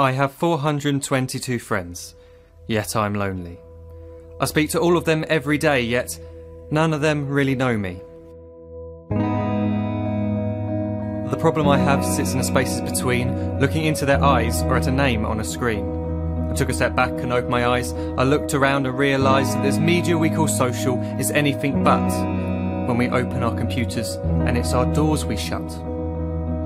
I have 422 friends, yet I'm lonely. I speak to all of them every day, yet none of them really know me. The problem I have sits in the spaces between looking into their eyes or at a name on a screen. I took a step back and opened my eyes. I looked around and realised that this media we call social is anything but when we open our computers and it's our doors we shut.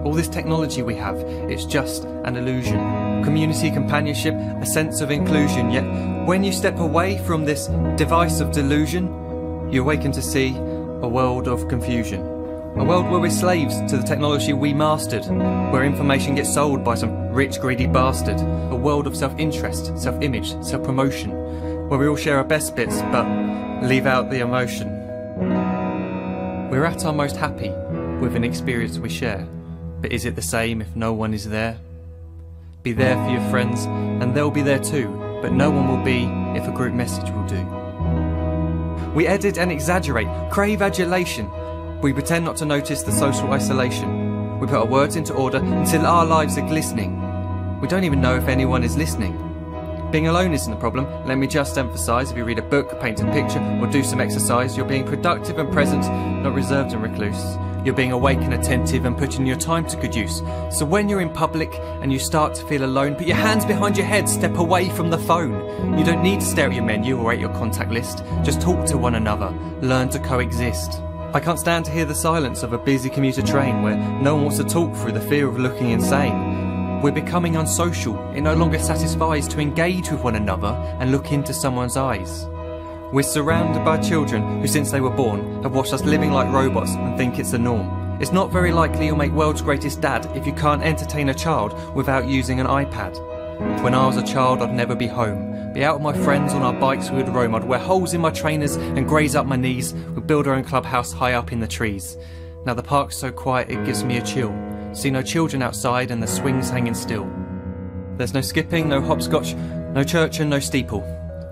All this technology we have, it's just an illusion. Community, companionship, a sense of inclusion. Yet when you step away from this device of delusion, you awaken to see a world of confusion. A world where we're slaves to the technology we mastered, where information gets sold by some rich, greedy bastard. A world of self-interest, self-image, self-promotion, where we all share our best bits but leave out the emotion. We're at our most happy with an experience we share, but is it the same if no one is there? Be there for your friends and they'll be there too, but no one will be if a group message will do. We edit and exaggerate, crave adulation. We pretend not to notice the social isolation. We put our words into order until our lives are glistening. We don't even know if anyone is listening. Being alone isn't the problem. Let me just emphasise, if you read a book, paint a picture, or do some exercise, you're being productive and present, not reserved and recluse. You're being awake and attentive and putting your time to good use. So when you're in public and you start to feel alone, put your hands behind your head, step away from the phone. You don't need to stare at your menu or at your contact list. Just talk to one another. Learn to coexist. I can't stand to hear the silence of a busy commuter train where no one wants to talk through the fear of looking insane. We're becoming unsocial. It no longer satisfies to engage with one another and look into someone's eyes. We're surrounded by children who, since they were born, have watched us living like robots and think it's the norm. It's not very likely you'll make world's greatest dad if you can't entertain a child without using an iPad. When I was a child, I'd never be home. Be out with my friends on our bikes, we would roam. I'd wear holes in my trainers and graze up my knees. We'd build our own clubhouse high up in the trees. Now the park's so quiet it gives me a chill. See no children outside and the swings hanging still. There's no skipping, no hopscotch, no church and no steeple.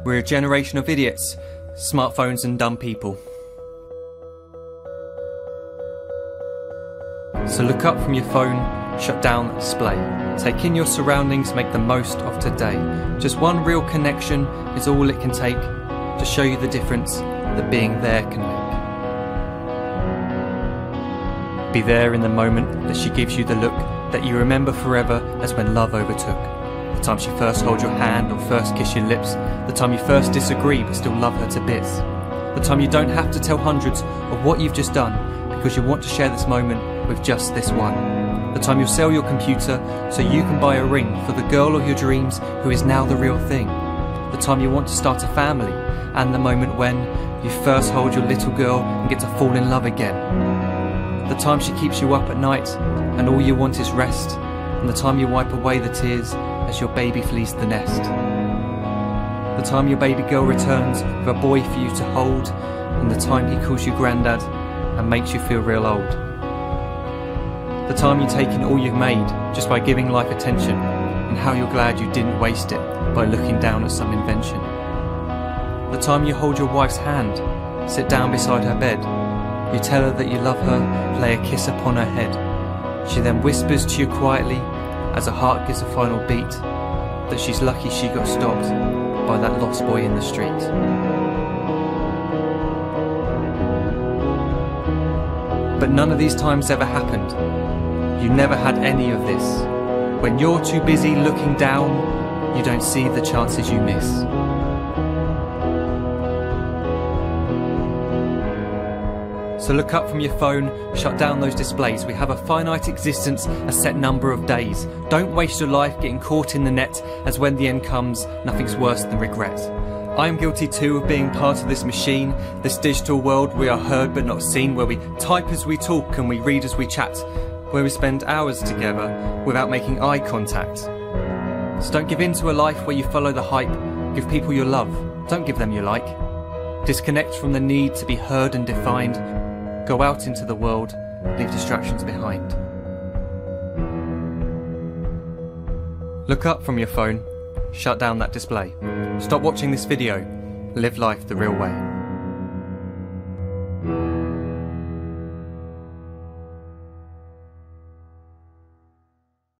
We're a generation of idiots, smartphones and dumb people. So look up from your phone, shut down the display. Take in your surroundings, make the most of today. Just one real connection is all it can take to show you the difference that being there can make. Be there in the moment that she gives you the look that you remember forever as when love overtook. The time she first holds your hand or first kiss your lips. The time you first disagree but still love her to bits. The time you don't have to tell hundreds of what you've just done because you want to share this moment with just this one. The time you'll sell your computer so you can buy a ring for the girl of your dreams who is now the real thing. The time you want to start a family, and the moment when you first hold your little girl and get to fall in love again. The time she keeps you up at night and all you want is rest, and the time you wipe away the tears as your baby flees the nest. The time your baby girl returns with a boy for you to hold, and the time he calls you granddad and makes you feel real old. The time you take in all you've made just by giving life attention, and how you're glad you didn't waste it by looking down at some invention. The time you hold your wife's hand, sit down beside her bed, you tell her that you love her, lay a kiss upon her head. She then whispers to you quietly, as her heart gives a final beat, that she's lucky she got stopped by that lost boy in the street. But none of these times ever happened. You never had any of this. When you're too busy looking down, you don't see the chances you miss. So look up from your phone, shut down those displays. We have a finite existence, a set number of days. Don't waste your life getting caught in the net, as when the end comes, nothing's worse than regret. I am guilty too of being part of this machine, this digital world we are heard but not seen, where we type as we talk and we read as we chat, where we spend hours together without making eye contact. So don't give in to a life where you follow the hype. Give people your love, don't give them your like. Disconnect from the need to be heard and defined. Go out into the world, leave distractions behind. Look up from your phone, shut down that display. Stop watching this video, live life the real way.